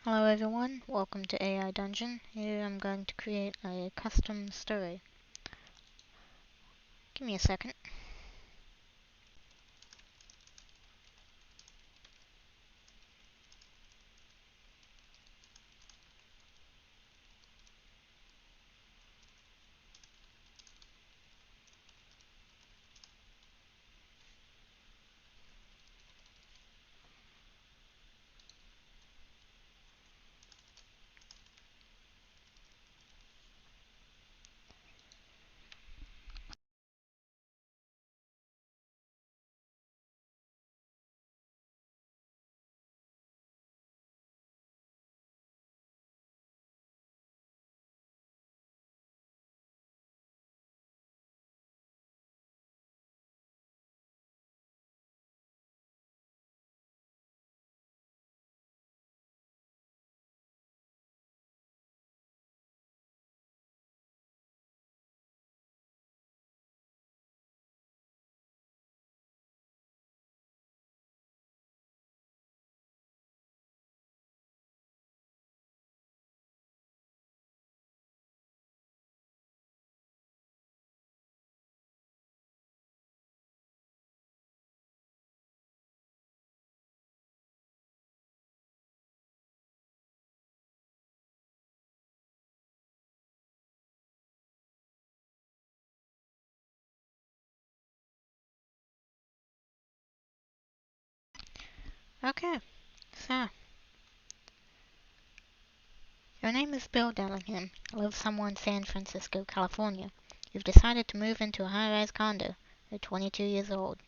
Hello everyone, welcome to AI Dungeon. Here I'm going to create a custom story. Give me a second. Okay, so your name is Bill Dillingham. You live somewhere in San Francisco, California. You've decided to move into a high-rise condo. You're 22 years old.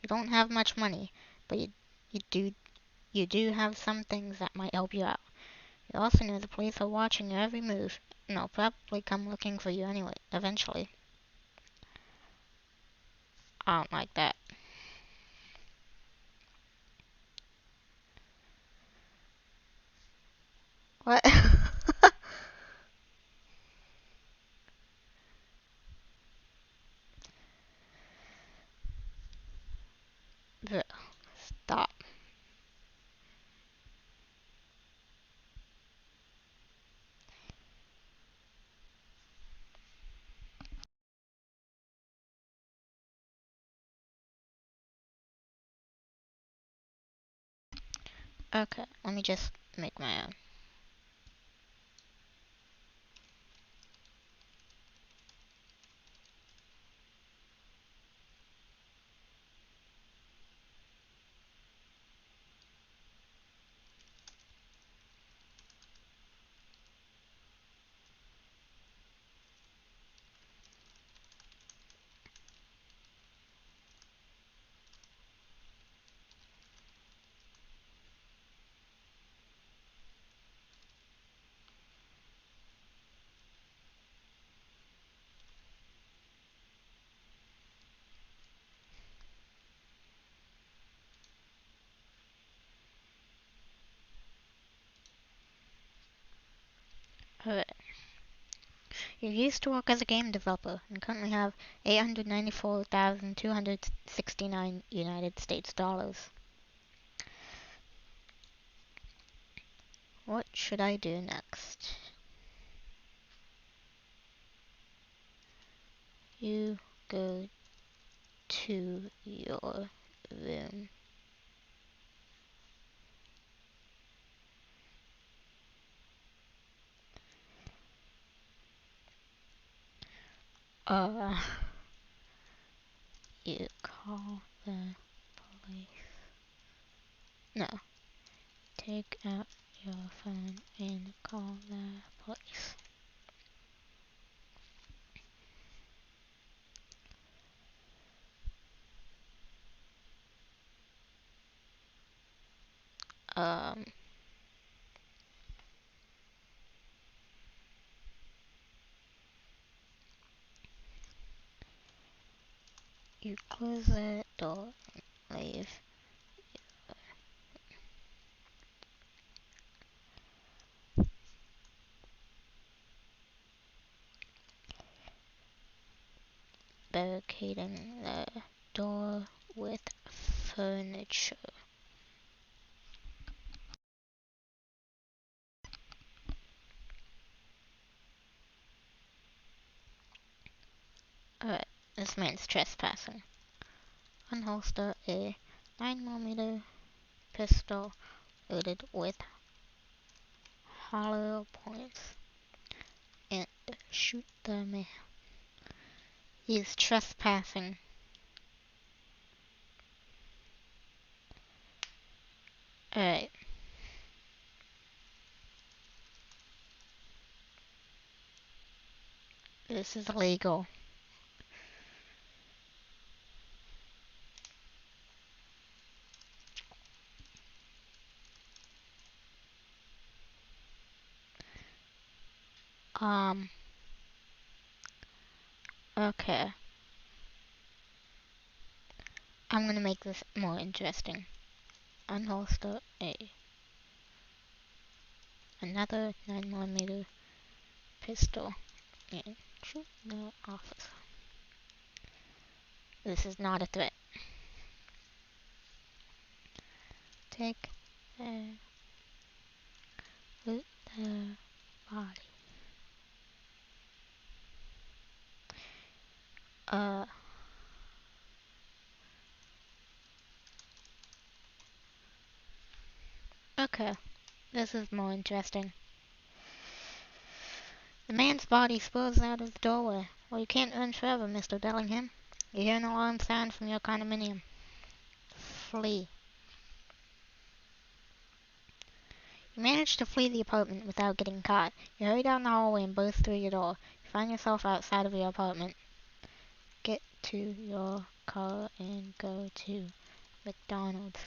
You don't have much money, but you do you do have some things that might help you out. You also know the police are watching your every move, and they'll probably come looking for you anyway, eventually. I don't like that. What? Stop. Okay, let me just make my own. Alright. You used to work as a game developer and currently have 894,269 United States dollars. What should I do next? You go to your room. Uh, you call the police. No, take out your phone and call the police. Um, you close the door and leave. Barricading the door with furniture. This man's trespassing. Unholster a 9mm pistol loaded with hollow points and shoot the man. He's trespassing. Alright. This is illegal. Okay. I'm gonna make this more interesting. Unholster another 9mm pistol and shoot the officer. This is not a threat. Take loot the body. Okay. This is more interesting. The man's body spills out of the doorway. Well, you can't run forever, Mr. Bellingham. You hear an alarm sound from your condominium. Flee. You manage to flee the apartment without getting caught. You hurry down the hallway and burst through your door. You find yourself outside of your apartment. Get to your car and go to McDonald's.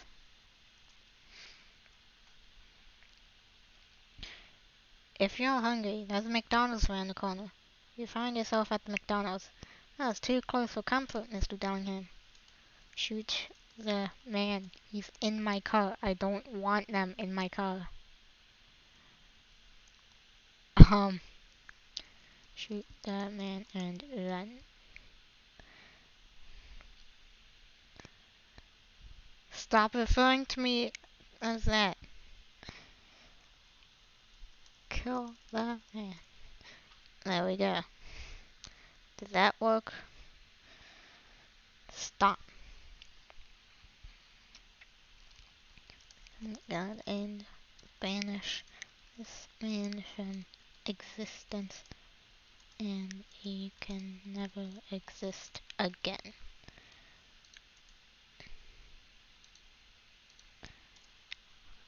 If you're hungry, there's a McDonald's around the corner. You find yourself at the McDonald's. That's too close for comfort, Mr. Bellingham. Shoot the man. He's in my car. I don't want them in my car. Shoot the man and run. Stop referring to me as that. Kill the man. There we go. Did that work? Stop. God, and banish this man from existence, and he can never exist again.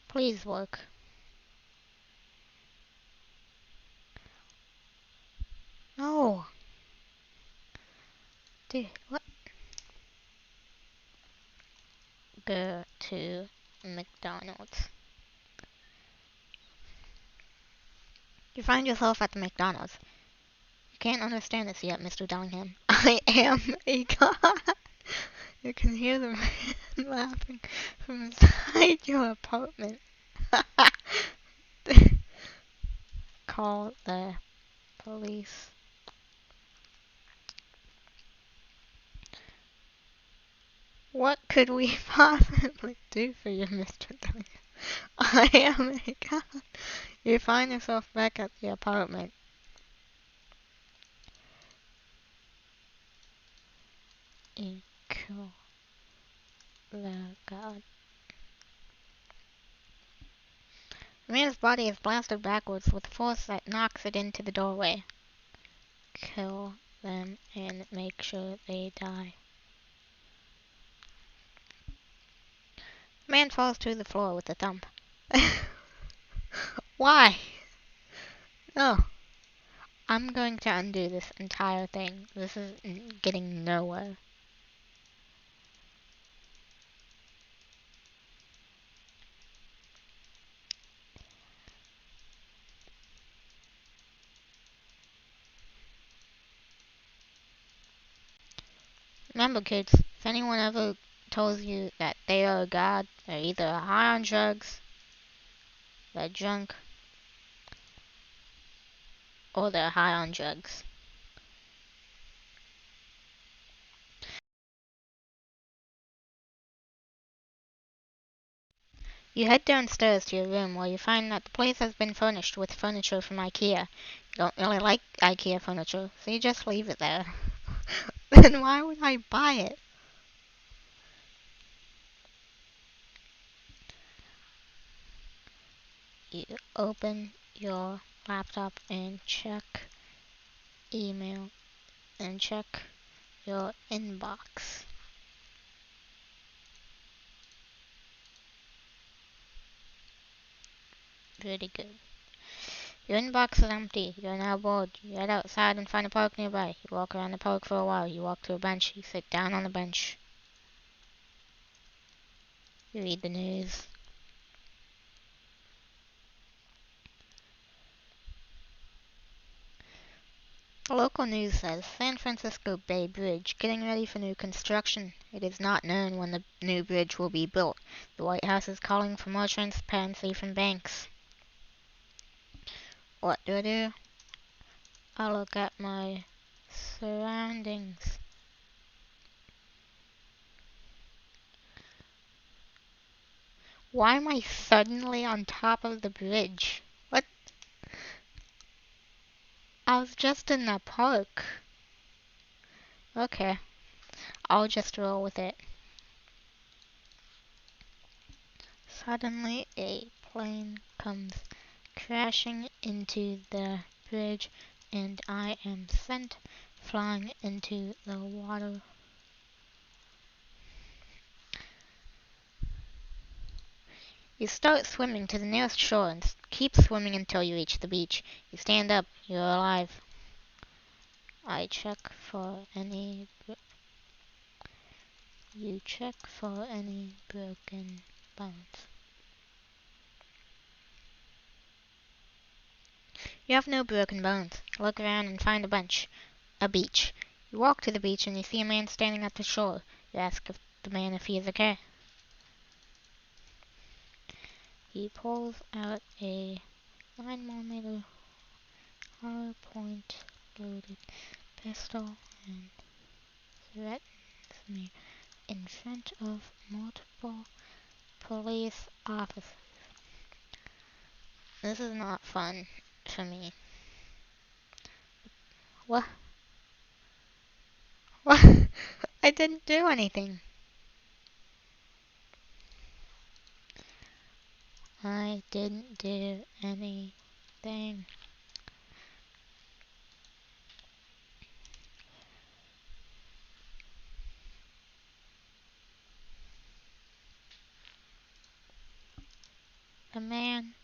Please work. No. Dude, what? Go to McDonald's. You find yourself at the McDonald's. You can't understand this yet, Mr. Bellingham. I am a god. You can hear the man laughing from inside your apartment. Call the police. What could we possibly do for you, Mr. Bellingham? I am a god. You find yourself back at the apartment. You kill the god. The man's body is blasted backwards with force that knocks it into the doorway. Kill them and make sure they die. The man falls to the floor with a thump. Why? No. I'm going to undo this entire thing. This is getting nowhere. Remember, kids, if anyone ever tells you that they are a god, they're either high on drugs, they're drunk, or they're high on drugs. You head downstairs to your room where you find that the place has been furnished with furniture from IKEA. You don't really like IKEA furniture, so you just leave it there. Then why would I buy it? You open your laptop and check email and check your inbox. Pretty good. Your inbox is empty. You're now bored. You head outside and find a park nearby. You walk around the park for a while. You walk to a bench. You sit down on the bench. You read the news. The local news says San Francisco Bay Bridge getting ready for new construction. It is not known when the new bridge will be built. The White House is calling for more transparency from banks. What do? I look at my surroundings. Why am I suddenly on top of the bridge? What? I was just in the park. Okay, I'll just roll with it. Suddenly, a plane comes crashing into the bridge, and I am sent flying into the water. You start swimming to the nearest shore and keep swimming until you reach the beach. You stand up. You're alive. I check for any... You check for any broken bones. You have no broken bones. Look around and find a beach. You walk to the beach and you see a man standing at the shore. You ask the man if he is okay. He pulls out a 9mm hollow point loaded pistol and threatens me in front of multiple police officers. This is not fun for me. What? What? I didn't do anything. I didn't do anything. The man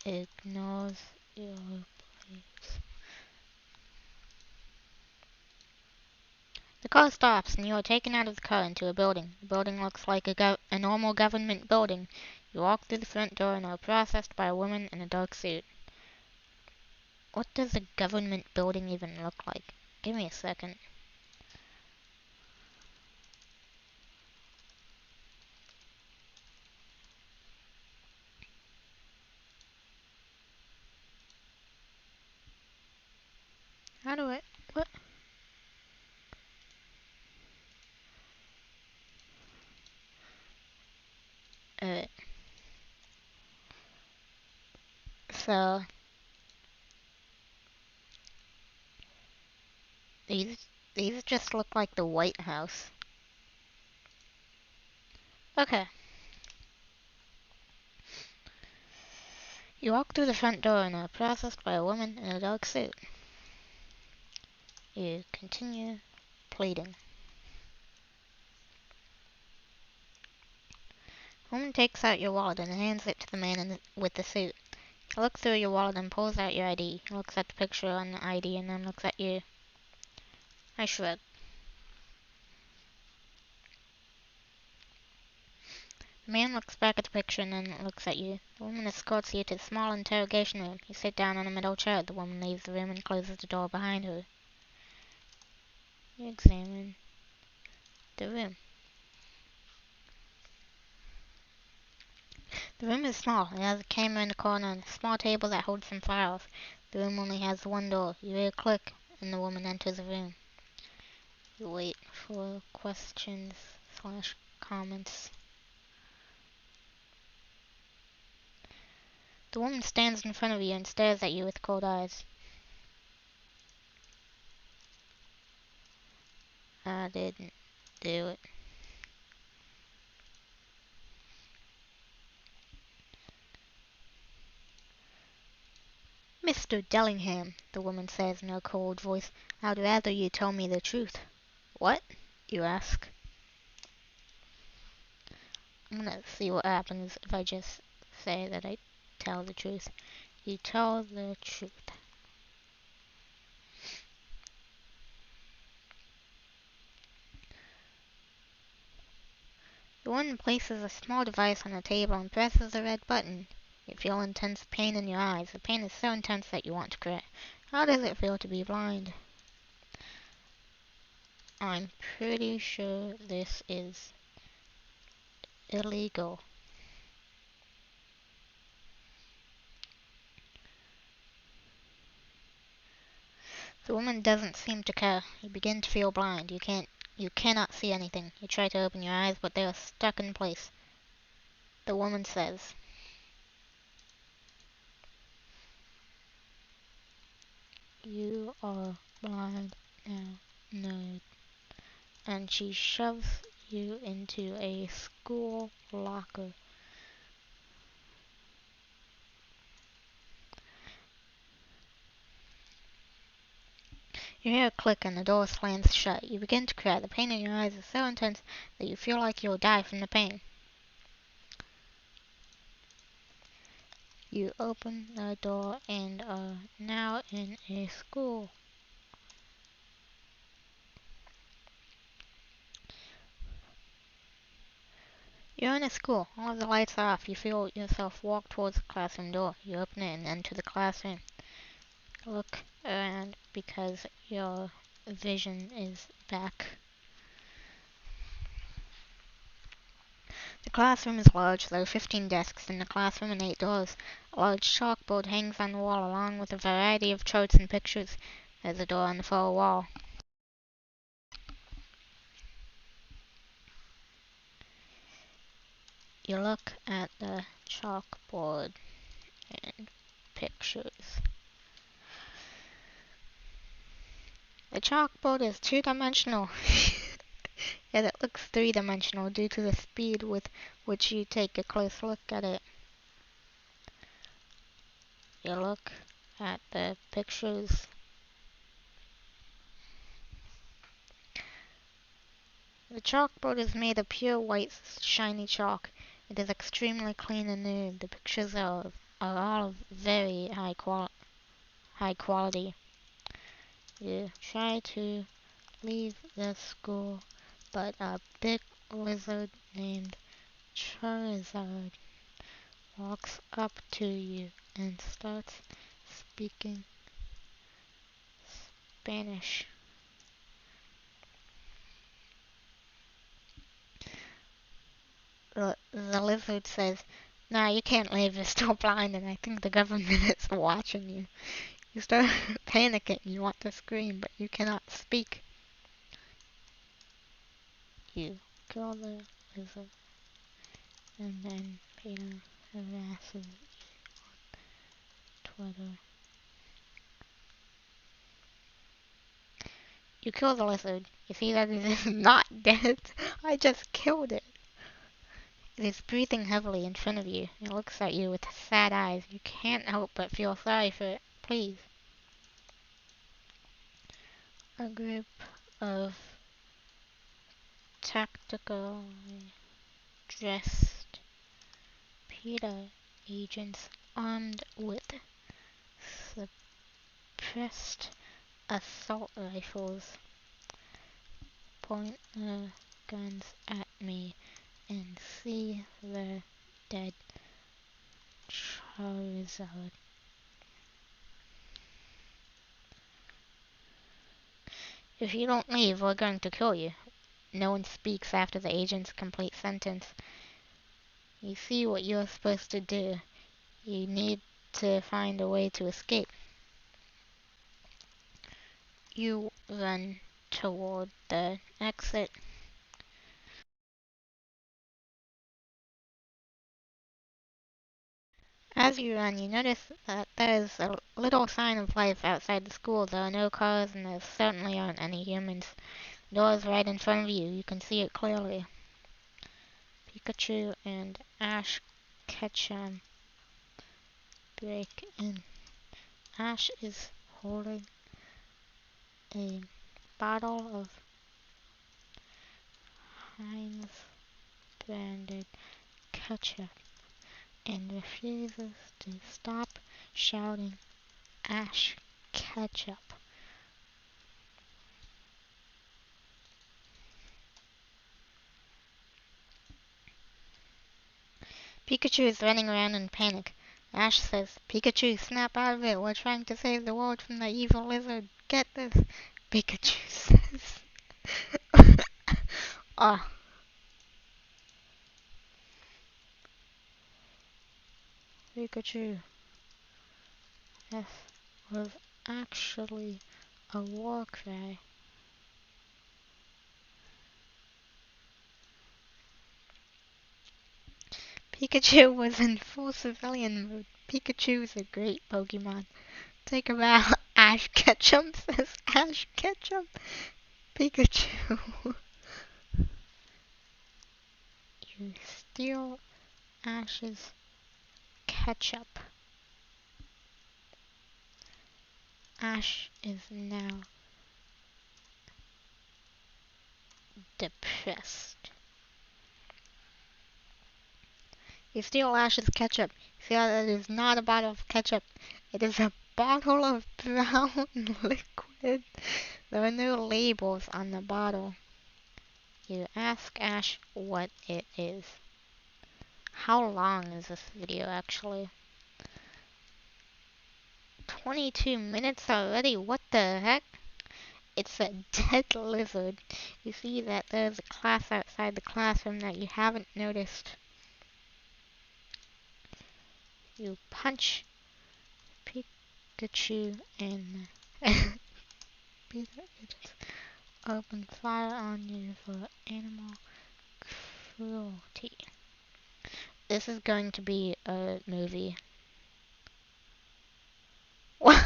ignores your pleas. The car stops and you are taken out of the car into a building. The building looks like a normal government building. You walk through the front door and are processed by a woman in a dark suit. What does a government building even look like? Give me a second. How do I... What? Uh, so... These just look like the White House. Okay. You walk through the front door and are processed by a woman in a dark suit. You continue pleading. The woman takes out your wallet and hands it to the man with the suit. He looks through your wallet and pulls out your ID. He looks at the picture on the ID and then looks at you. I shrug. The man looks back at the picture and then looks at you. The woman escorts you to a small interrogation room. You sit down on a middle chair. The woman leaves the room and closes the door behind her. You examine the room. The room is small. It has a camera in the corner and a small table that holds some files. The room only has one door. You hear a click and the woman enters the room. You wait for questions/comments. The woman stands in front of you and stares at you with cold eyes. I didn't do it. Mr. Dellingham, the woman says in her cold voice, I'd rather you tell me the truth. What? You ask. I'm gonna see what happens if I just say that I tell the truth. You tell the truth. The woman places a small device on the table and presses a red button. You feel intense pain in your eyes. The pain is so intense that you want to cry. How does it feel to be blind? I'm pretty sure this is illegal. The woman doesn't seem to care. You begin to feel blind. You cannot see anything. You try to open your eyes, but they are stuck in place. The woman says, You are blind now, nerd. And she shoves you into a school locker. You hear a click and the door slams shut. You begin to cry. The pain in your eyes is so intense that you feel like you'll die from the pain. You open the door and are now in a school. You're in a school. All of the lights are off. You feel yourself walk towards the classroom door. You open it and enter the classroom. Look around because your vision is back. The classroom is large. There are 15 desks in the classroom and 8 doors. A large chalkboard hangs on the wall along with a variety of charts and pictures. There's a door on the far wall. You look at the chalkboard and pictures. The chalkboard is two-dimensional, yet it looks three-dimensional due to the speed with which you take a close look at it. You look at the pictures. The chalkboard is made of pure white, shiny chalk. It is extremely clean and new. The pictures are all of very high quality. You try to leave the school, but a big lizard named Charizard walks up to you and starts speaking Spanish. The lizard says, Nah, you can't leave, you're still blind and I think the government is watching you. You start panicking, you want to scream, but you cannot speak. You kill the lizard, and then Peter harasses Twitter. You kill the lizard. You see that it is not dead. I just killed it. It is breathing heavily in front of you. It looks at you with sad eyes. You can't help but feel sorry for it. Please. A group of tactically dressed PETA agents armed with suppressed assault rifles point their guns at me and see the dead Charizard. If you don't leave, we're going to kill you. No one speaks after the agent's complete sentence. You see what you're supposed to do. You need to find a way to escape. You run toward the exit. As you run, you notice that there's a little sign of life outside the school. There are no cars and there certainly aren't any humans. Door is right in front of you. You can see it clearly. Pikachu and Ash Ketchum break in. Ash is holding a bottle of Heinz branded ketchup and refuses to stop shouting Ash Ketchup. Pikachu is running around in panic. Ash says, Pikachu, snap out of it. We're trying to save the world from the evil lizard. Get this. Pikachu says. Ah. Pikachu. This was actually a war cry. Pikachu was in full civilian mode. Pikachu is a great Pokemon. Take a bow. Ash Ketchum says Ash Ketchum. Pikachu. You steal Ash's ketchup. Ash is now depressed. You steal Ash's ketchup. See that it is not a bottle of ketchup. It is a bottle of brown liquid. There are no labels on the bottle. You ask Ash what it is. How long is this video actually? 22 minutes already? What the heck? It's a dead lizard. You see that there's a class outside the classroom that you haven't noticed. You punch Pikachu and Peter open fire on you for animal cruelty. This is going to be a movie. What?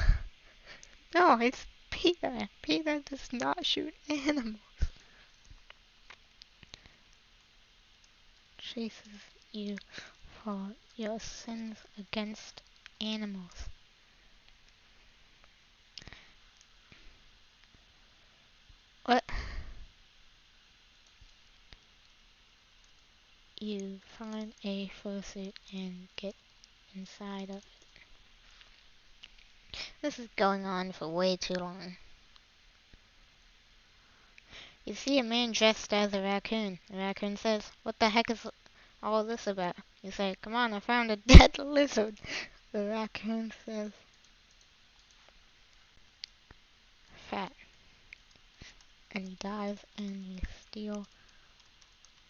No, it's Peter. Peter does not shoot animals. Chases you for your sins against animals. What? You find a fursuit and get inside of it. This is going on for way too long. You see a man dressed as a raccoon. The raccoon says, "What the heck is all this about?" You say, "Come on, I found a dead lizard." The raccoon says, "Fat." And he dies and you steal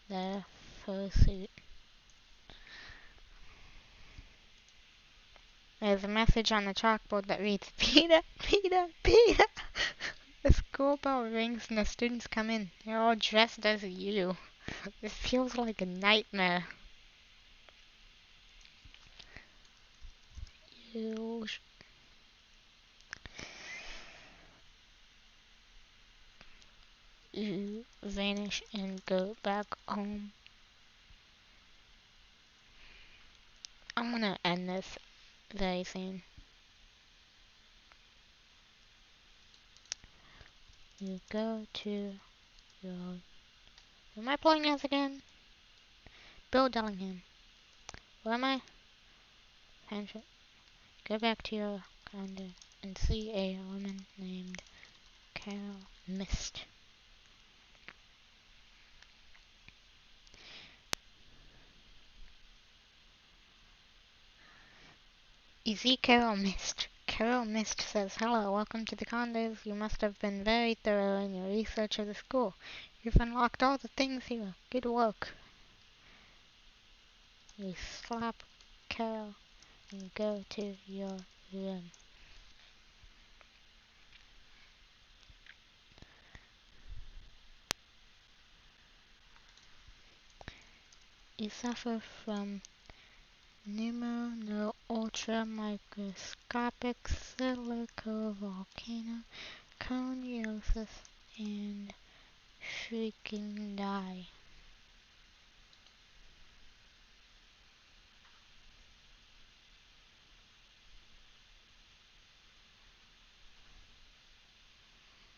their fursuit. There's a message on the chalkboard that reads, Peter, Peter, Peter. The school bell rings and the students come in. They're all dressed as you. This feels like a nightmare. You vanish and go back home. I'm gonna end this very soon. You go to your... Who am I playing as again? Bill Dillingham. Where am I? Go back to your condo and see a woman named Carol Mist. You see Carol Mist. Carol Mist says, "Hello, welcome to the condos. You must have been very thorough in your research of the school. You've unlocked all the things here. Good work." You slap Carol and go to your room. You suffer from pneumono-ultramicroscopic silicovolcanoconiosis and Freaking die.